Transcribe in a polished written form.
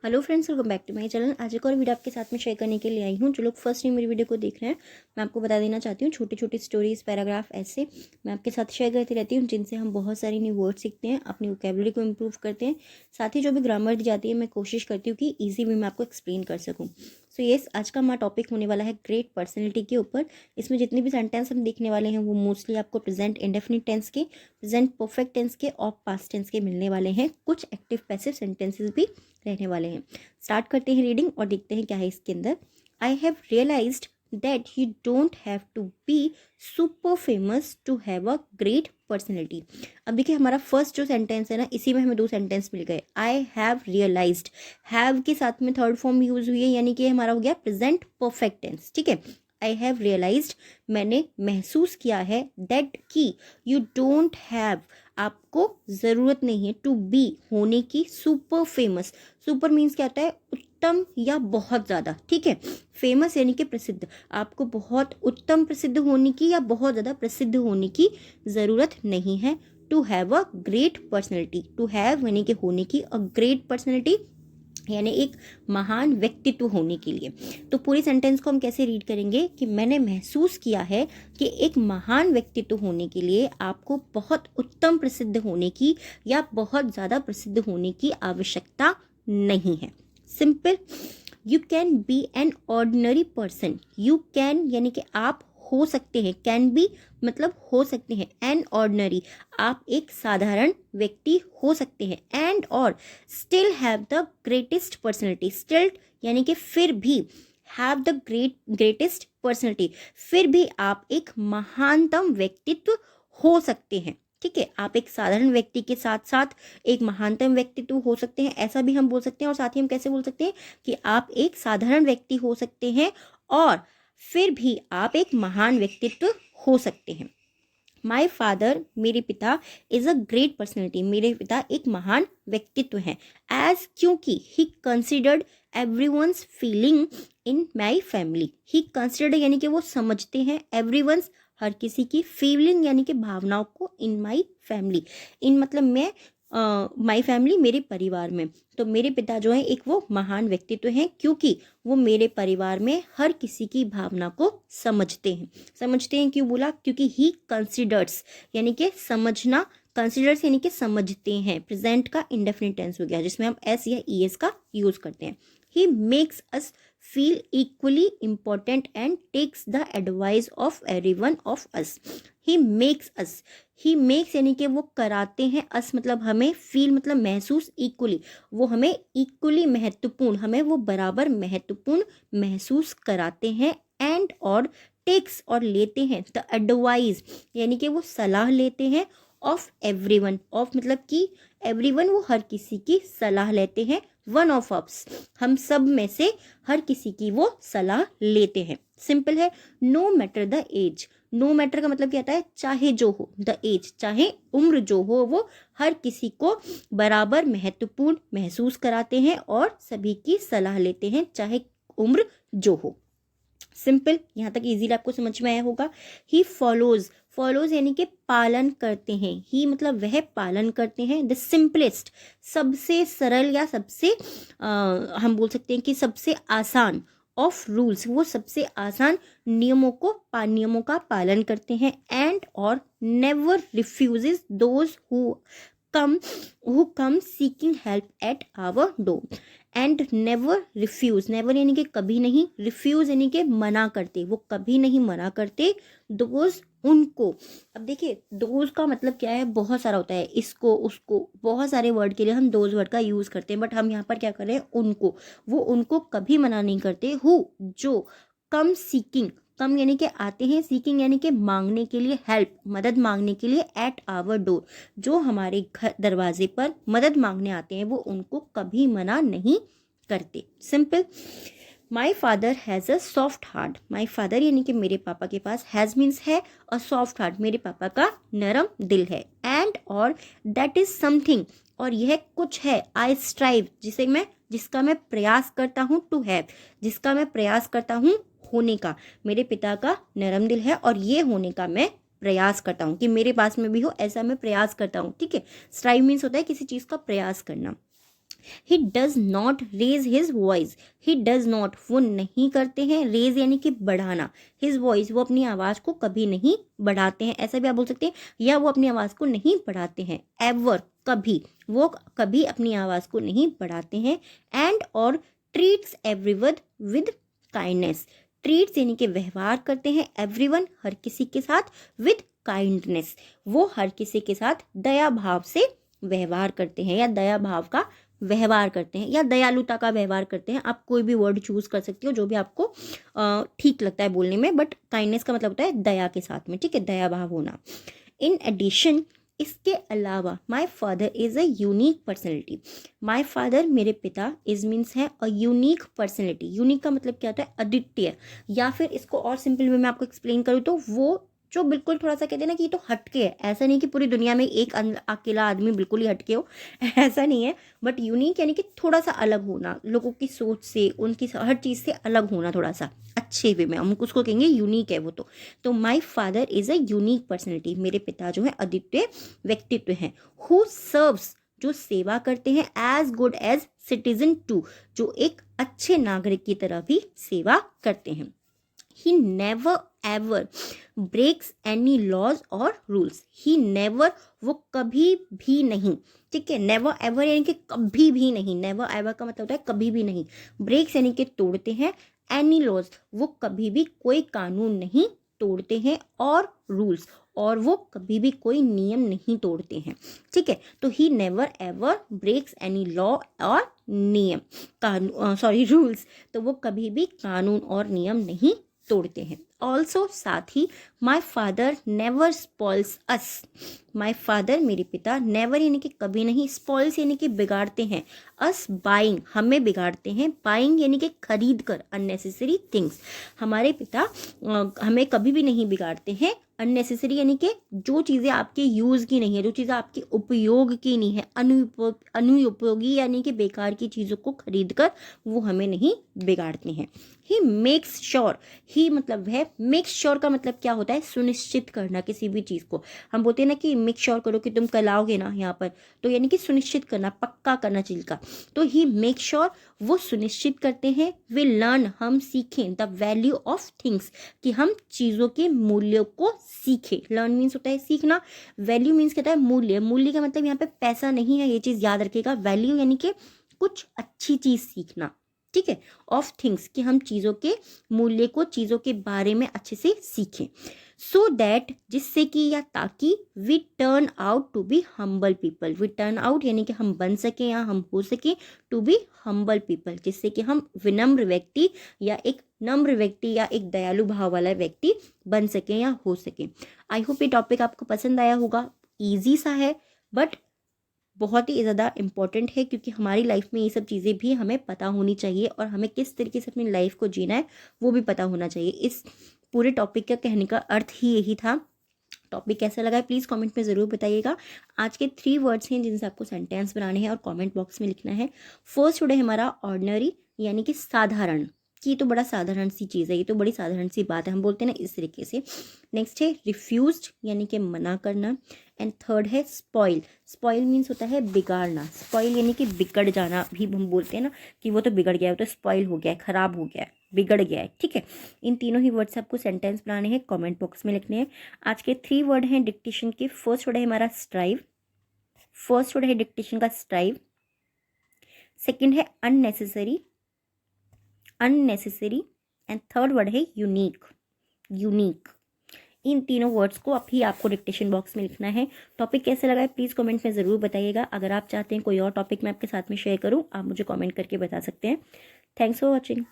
Hello friends, welcome back to my channel. आज एक और वीडियो आपके साथ में शेयर करने के लिए आई हूँ। जो लोग फर्स्ट टाइम मेरी वीडियो को देख रहे हैं, मैं आपको बता देना चाहती हूँ, छोटी छोटी स्टोरीज, पैराग्राफ ऐसे मैं आपके साथ शेयर करती रहती हूँ, जिनसे हम बहुत सारी न्यू वर्ड सीखते हैं, अपनी वोकेबलरी को इम्प्रूव करते हैं। साथ ही जो भी ग्रामर दी जाती है, मैं कोशिश करती हूँ कि ईजी वे में आपको एक्सप्लेन कर सकूँ। सो येस, आज का हमारा टॉपिक होने वाला है ग्रेट पर्सनैलिटी के ऊपर। इसमें जितने भी सेंटेंस हम देखने वाले हैं वो मोस्टली आपको प्रेजेंट इंडेफिनिट टेंस के, प्रेजेंट परफेक्ट टेंस के और पास्ट टेंस के मिलने वाले हैं। कुछ एक्टिव पैसिव सेंटेंसेस भी रहने वाले हैं। स्टार्ट करते हैं रीडिंग और देखते हैं क्या है इसके अंदर। I have realised that you don't have to be super famous to have a great personality. अब देखिए, हमारा फर्स्ट जो सेंटेंस है ना, इसी में हमें दो सेंटेंस मिल गए। आई हैव रियलाइज्ड, हैव के साथ में थर्ड फॉर्म यूज हुई है, यानी कि हमारा हो गया प्रेजेंट परफेक्ट टेंस। ठीक है, आई हैव रियलाइज्ड, मैंने महसूस किया है, दैट की, यू डोंट हैव, आपको ज़रूरत नहीं है, टू बी, होने की, सुपर फेमस। सुपर मीन्स क्या होता है? उत्तम या बहुत ज़्यादा। ठीक है, फेमस यानी कि प्रसिद्ध। आपको बहुत उत्तम प्रसिद्ध होने की या बहुत ज़्यादा प्रसिद्ध होने की ज़रूरत नहीं है। To have a great personality, to have यानी कि होने की, अ ग्रेट पर्सनैलिटी यानी एक महान व्यक्तित्व होने के लिए। तो पूरी सेंटेंस को हम कैसे रीड करेंगे कि मैंने महसूस किया है कि एक महान व्यक्तित्व होने के लिए आपको बहुत उत्तम प्रसिद्ध होने की या बहुत ज़्यादा प्रसिद्ध होने की आवश्यकता नहीं है। Simple. You can be an ordinary person. You can यानी कि आप हो सकते हैं, कैन बी मतलब हो सकते हैं, एन ऑर्डिनरी आप एक साधारण व्यक्ति हो सकते हैं, एंड और still have the greatest personality. Still यानी कि फिर भी, हैव द ग्रेटेस्ट पर्सनैलिटी फिर भी आप एक महानतम व्यक्तित्व हो सकते हैं। ठीक है, आप एक साधारण व्यक्ति के साथ साथ एक महानतम व्यक्तित्व हो सकते हैं, ऐसा भी हम बोल सकते हैं। और साथ ही हम कैसे बोल सकते हैं कि आप एक साधारण व्यक्ति हो सकते हैं और फिर भी आप एक महान व्यक्तित्व हो सकते हैं। माई फादर, मेरे पिता, इज अ ग्रेट पर्सनैलिटी, मेरे पिता एक महान व्यक्तित्व हैं। एज, क्योंकि, he considered everyone's feeling in my family. He considered यानी कि वो समझते हैं, एवरीवन्स हर किसी की, फीलिंग यानी कि भावनाओं को, इन माई फैमिली, इन मतलब मैं, माई फैमिली मेरे परिवार में। तो मेरे पिता जो है एक वो महान व्यक्तित्व हैं, क्योंकि वो मेरे परिवार में हर किसी की भावना को समझते हैं। समझते हैं क्यों बोला? क्योंकि ही कंसिडर्स यानी कि समझना, कंसिडर्स यानी कि समझते हैं। प्रेजेंट का इंडेफिनिट टेंस हो गया, जिसमें हम एस या ई एस का यूज करते हैं। He makes us feel equally important and takes the advice of everyone of us. He makes us, he makes यानी कि वो कराते हैं, अस मतलब हमें, फील मतलब महसूस, इक्वली वो हमें इक्वली महत्वपूर्ण, हमें वो बराबर महत्वपूर्ण महसूस कराते हैं। एंड और टेक्स और लेते हैं, द एडवाइस यानी कि वो सलाह लेते हैं, ऑफ एवरीवन, ऑफ मतलब कि एवरीवन वो हर किसी की सलाह लेते हैं, वन ऑफ अस हम सब में से हर किसी की वो सलाह लेते हैं। सिंपल है। No matter the age, no matter का मतलब क्या आता है? चाहे जो हो, द एज चाहे उम्र जो हो, वो हर किसी को बराबर महत्वपूर्ण महसूस कराते हैं और सभी की सलाह लेते हैं, चाहे उम्र जो हो। सिंपल, यहाँ तक इजीली आपको समझ में आया होगा। ही फॉलोज, फॉलोज यानी कि पालन करते हैं, ही मतलब वह पालन करते हैं। द सिंपलेस्ट, सबसे सरल या सबसे हम बोल सकते हैं कि सबसे आसान, ऑफ रूल्स वो सबसे आसान नियमों को, नियमों का पालन करते हैं। एंड और never refuses those who come seeking help at our door. And never refuse, never यानी कि कभी नहीं, रिफ्यूज यानी कि मना करते, वो कभी नहीं मना करते, दोज उनको। अब देखिए, दोज का मतलब क्या है? बहुत सारा होता है, इसको उसको, बहुत सारे वर्ड के लिए हम दोज वर्ड का यूज करते हैं, बट हम यहाँ पर क्या कर रहे हैं? उनको, वो उनको कभी मना नहीं करते। हु जो, कम सीकिंग, कम यानी कि आते हैं, सीकिंग यानी कि मांगने के लिए, हेल्प मदद मांगने के लिए, एट आवर डोर जो हमारे घर दरवाजे पर मदद मांगने आते हैं, वो उनको कभी मना नहीं करते। Simple. My father has a soft heart, my father यानी कि मेरे पापा के पास, हैज़ मीन्स है, और सॉफ्ट हार्ट मेरे पापा का नरम दिल है। एंड और दैट इज समथिंग और यह कुछ है, आई स्ट्राइव जिसका मैं प्रयास करता हूँ, टू हैव जिसका मैं प्रयास करता हूँ, होने का। मेरे पिता का नरम दिल है और ये होने का मैं प्रयास करता हूँ कि मेरे पास में भी हो, ऐसा मैं प्रयास करता हूँ। ठीक है, स्ट्राइव मीन्स होता है किसी चीज़ का प्रयास करना। He does not raise his voice, he does not वो नहीं करते हैं, रेज यानी कि बढ़ाना, हिज वॉइस वो अपनी आवाज़ को कभी नहीं बढ़ाते हैं, ऐसा भी आप बोल सकते हैं, या वो अपनी आवाज़ को नहीं बढ़ाते हैं, एवर कभी, वो कभी अपनी आवाज़ को नहीं बढ़ाते हैं, एंड और treats everyone with kindness, treats यानी कि व्यवहार करते हैं, एवरीवन हर किसी के साथ, विद काइंडनेस वो हर किसी के साथ दया भाव से व्यवहार करते हैं, या दया भाव का व्यवहार करते हैं, या दयालुता का व्यवहार करते हैं, आप कोई भी वर्ड चूज कर सकते हो जो भी आपको ठीक लगता है बोलने में, बट काइंडनेस का मतलब होता है दया के साथ में, ठीक है, दया भाव होना। इन एडिशन इसके अलावा my father is a unique personality, my father मेरे पिता इज मीन्स है अ यूनिक पर्सनैलिटी, यूनिक का मतलब क्या होता है, अद्वितीय, या फिर इसको और सिंपल वे में आपको एक्सप्लेन करूँ तो वो जो बिल्कुल थोड़ा सा कहते हैं ना कि ये तो हटके है, ऐसा नहीं कि पूरी दुनिया में एक अकेला आदमी बिल्कुल ही हटके हो ऐसा नहीं है, बट यूनिक यानी कि थोड़ा सा अलग होना, लोगों की सोच से, उनकी हर चीज़ से अलग होना, थोड़ा सा अच्छे वे में हम उसको कहेंगे यूनिक है वो। तो my father is a unique personality, मेरे पिता जो है अद्वितीय व्यक्तित्व हैं, हु सर्व्स जो सेवा करते हैं, as good as citizen too जो एक अच्छे नागरिक की तरह भी सेवा करते हैं। He never ever breaks any laws or rules. He never वो कभी भी नहीं, ठीक है, never ever यानी कि कभी भी नहीं, never ever का मतलब होता है कभी भी नहीं, breaks यानी कि तोड़ते हैं, any laws वो कभी भी कोई कानून नहीं तोड़ते हैं, और रूल्स और वो कभी भी कोई नियम नहीं तोड़ते हैं, ठीक है। तो he never ever breaks any law और नियम, कानून सॉरी रूल्स, तो वो कभी भी कानून और नियम नहीं तोड़ते हैं। ऑल्सो साथ ही my father never spoils us, my father मेरे पिता नेवर यानी कि कभी नहीं, स्पॉइल्स यानी कि बिगाड़ते हैं, अस बाइंग हमें बिगाड़ते हैं, बाइंग यानी कि खरीद कर, अननेसेसरी थिंग्स, हमारे पिता हमें कभी भी नहीं बिगाड़ते हैं, अननेसेसरी यानी कि जो चीज़ें आपके यूज़ की नहीं है, जो चीज़ें आपके उपयोग की नहीं है, अनुपयोगी यानी कि बेकार की चीज़ों को खरीद कर वो हमें नहीं बिगाड़ते हैं। ही मेक्स श्योर, ही मतलब है मेक्स श्योर का मतलब क्या होता है, सुनिश्चित करना किसी भी चीज़ को, हम बोलते हैं ना कि मेक श्योर करो कि तुम कल आओगे ना यहाँ पर, तो यानी कि सुनिश्चित करना, पक्का करना चीज़ का, तो ही मेक श्योर वो सुनिश्चित करते हैं, वे लर्न हम सीखें, द वैल्यू ऑफ थिंग्स कि हम चीज़ों के मूल्यों को सीखें, लर्न मीन्स होता है सीखना, वैल्यू मीन्स कहता है मूल्य, मूल्य का मतलब यहाँ पे पैसा नहीं है, ये चीज़ याद रखिएगा, वैल्यू यानी कि कुछ अच्छी चीज़ सीखना, ठीक है, ऑफ थिंग्स कि हम चीज़ों के मूल्य को, चीज़ों के बारे में अच्छे से सीखें, सो दैट जिससे कि या ताकि we turn out to be humble people, we turn out यानी कि हम बन सकें या हम हो सकें, टू बी हम्बल पीपल जिससे कि हम विनम्र व्यक्ति या एक नम्र व्यक्ति या एक दयालु भाव वाला व्यक्ति बन सकें या हो सके। आई होप ये टॉपिक आपको पसंद आया होगा, ईजी सा है बट बहुत ही ज़्यादा इम्पॉर्टेंट है, क्योंकि हमारी लाइफ में ये सब चीज़ें भी हमें पता होनी चाहिए, और हमें किस तरीके से अपनी लाइफ को जीना है वो भी पता होना चाहिए। इस पूरे टॉपिक का कहने का अर्थ ही यही था। टॉपिक कैसा लगा है प्लीज़ कमेंट में ज़रूर बताइएगा। आज के 3 वर्ड्स हैं जिनसे आपको सेंटेंस बनाने हैं और कमेंट बॉक्स में लिखना है। फर्स्ट वर्ड है हमारा ऑर्डिनरी, यानी कि साधारण, कि ये तो बड़ा साधारण सी चीज़ है, ये तो बड़ी साधारण सी बात है, हम बोलते हैं ना इस तरीके से। नेक्स्ट है रिफ्यूज्ड, यानी कि मना करना। एंड थर्ड है स्पॉइल, स्पॉइल मीन्स होता है बिगाड़ना, स्पॉइल यानी कि बिगड़ जाना भी हम बोलते हैं ना, कि वो तो बिगड़ गया है, वो तो स्पॉइल हो गया है, ख़राब हो गया है, बिगड़ गया है, ठीक है। इन तीनों ही वर्ड से आपको सेंटेंस बनाने हैं, कमेंट बॉक्स में लिखने हैं। आज के 3 वर्ड हैं डिक्टेशन के। फर्स्ट वर्ड है हमारा स्ट्राइव, फर्स्ट वर्ड है डिक्टेशन का स्ट्राइव, सेकेंड है unnecessary, unnecessary, and third word है यूनिक, यूनिक। इन तीनों वर्ड्स को अभी आपको डिक्टेशन बॉक्स में लिखना है। टॉपिक कैसे लगा है प्लीज़ कमेंट में ज़रूर बताइएगा। अगर आप चाहते हैं कोई और टॉपिक मैं आपके साथ में शेयर करूं, आप मुझे कमेंट करके बता सकते हैं। Thanks for watching.